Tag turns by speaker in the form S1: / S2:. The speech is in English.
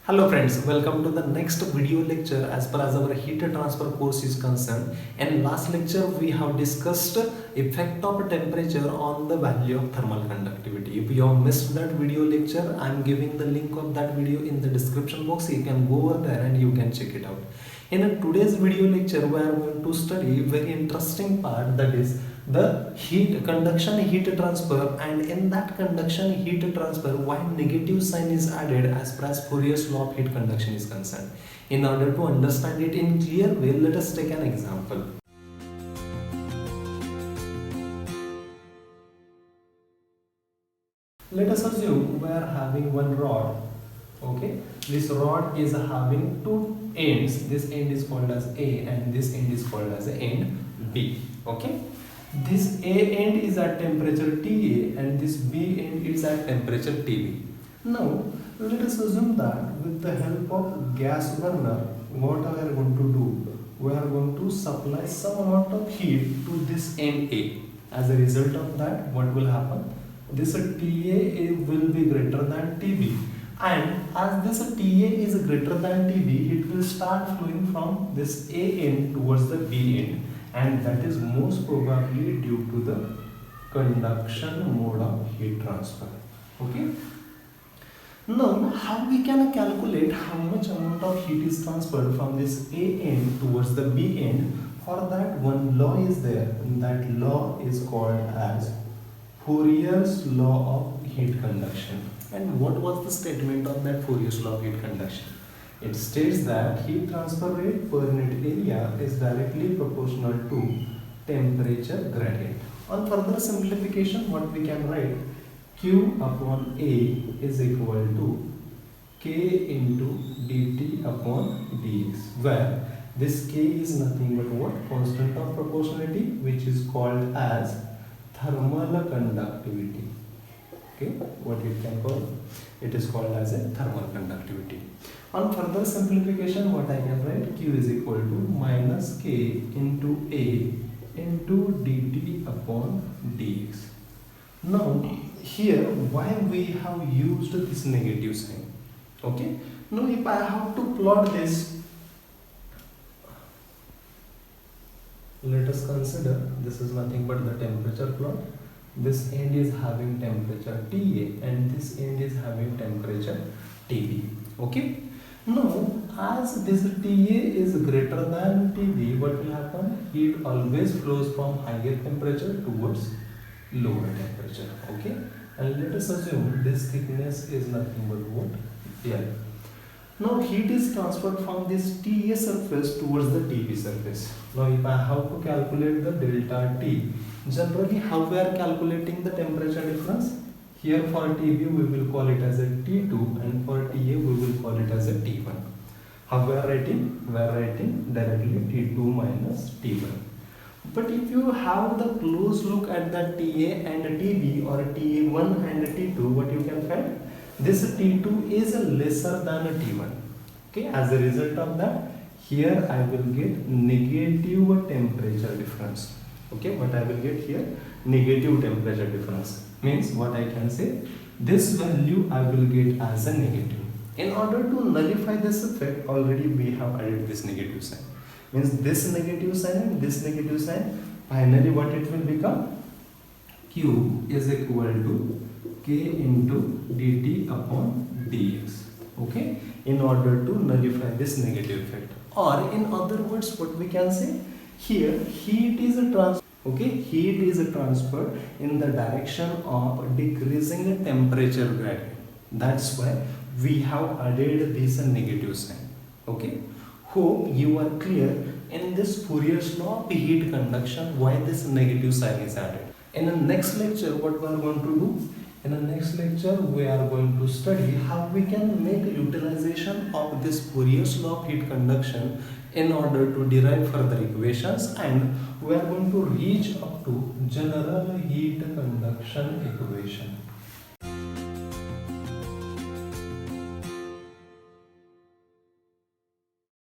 S1: Hello friends, welcome to the next video lecture as far as our heat transfer course is concerned. In last lecture we have discussed effect of temperature on the value of thermal conductivity. If you have missed that video lecture, I am giving the link of that video in the description box. You can go over there and you can check it out. In today's video lecture we are going to study very interesting part, that is the conduction heat transfer, and in that conduction heat transfer why negative sign is added as far as Fourier's law of heat conduction is concerned. In order to understand it in clear way, let us take an example. Let us assume we are having one rod. Okay, this rod is having two ends. This end is called as A and this end is called as end B. Okay, this A end is at temperature TA and this B end is at temperature TB. Now let us assume that with the help of gas burner, what we are going to do? We are going to supply some amount of heat to this end A. As a result of that, what will happen? This TA will be greater than TB, and as this TA is greater than TB, it will start flowing from this A end towards the B end, and that is most probably due to the conduction mode of heat transfer. Okay. Now, how we can calculate how much amount of heat is transferred from this A end towards the B end? For that, one law is there, and that law is called as Fourier's law of heat conduction. And what was the statement of that Fourier's law of heat conduction? It states that heat transfer rate per unit area is directly proportional to temperature gradient. On further simplification, what we can write? Q upon A is equal to K into dt upon dx, where this K is nothing but what? Constant of proportionality, which is called as thermal conductivity. Okay, what you can call it is called as a thermal conductivity. On further simplification, what I can write? Q is equal to minus K into A into dt upon dx. Now here, why we have used this negative sign? Okay, now if I have to plot this, let us consider this is nothing but the temperature plot. This end is having temperature TA and this end is having temperature TB. Okay, now as this TA is greater than TB, what will happen? Heat always flows from higher temperature towards lower temperature. Okay, and let us assume this thickness is nothing but what? L. Now heat is transferred from this TA surface towards the TB surface. Now if I have to calculate the delta T, generally how we are calculating the temperature difference? Here for TB we will call it as a T2 and for TA we will call it as a T1. How we are writing? We are writing directly T2 minus T1. But if you have the close look at the TA and TB or TA1 and T2, what you can find? This T2 is lesser than a T1. Okay, as a result of that, here I will get negative temperature difference. Okay, what I will get here? Negative temperature difference. Means what I can say? This value I will get as a negative. In order to nullify this effect, already we have added this negative sign. Means this negative sign and this negative sign, finally what it will become? Q is equal to K into dt upon dx. Okay, in order to nullify this negative effect, or in other words, what we can say here, heat is transferred in the direction of decreasing temperature gradient. That's why we have added this negative sign. Okay, hope you are clear in this Fourier's law of heat conduction why this negative sign is added. In the next lecture, what we are going to do? In the next lecture, we are going to study how we can make utilization of this Fourier's law of heat conduction in order to derive further equations, and we are going to reach up to general heat conduction equation.